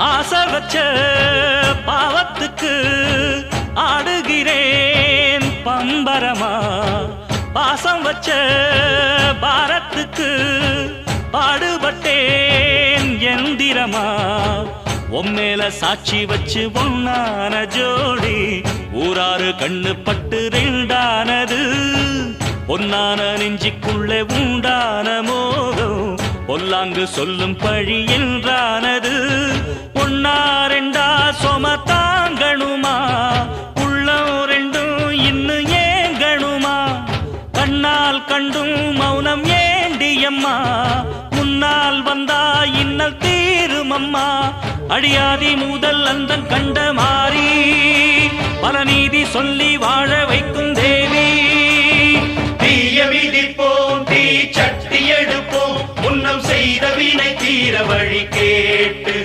ஆசை வச்ச பாவத்துக்கு ஆடுகிறேன் பம்பரமா, பாசம் வச்ச பாரத்துக்கு பாடுபட்டேன் எந்திரமா. உம்மேல சாட்சி வச்சு ஒன்னான ஜோடி ஊராறு கண்ணு பட்டு ரெண்டானது. பொன்னான நெஞ்சிக்குள்ளே உண்டான மோகம் பொல்லாங்கு சொல்லும் பழி என்றானது. ஒன்னா ரெண்டா சொம தாங்கணுமா, உள்ளம் ரெண்டும் இன்னும் ஏங்கணுமா. கண்ணால் கண்டும் மௌனம் ஏண்டியம்மா, முன்னால் வந்தா இன்னல் தீருமம்மா. அடியாதி முதல் அந்தன் கண்ட மாறி பல நீதி சொல்லி வாழ வைக்கும் தேவி. தீய மிதிப்போம் தீ சட்டி எடுப்போம், முன்னம் செய்த வினை தீர வழி கேட்டு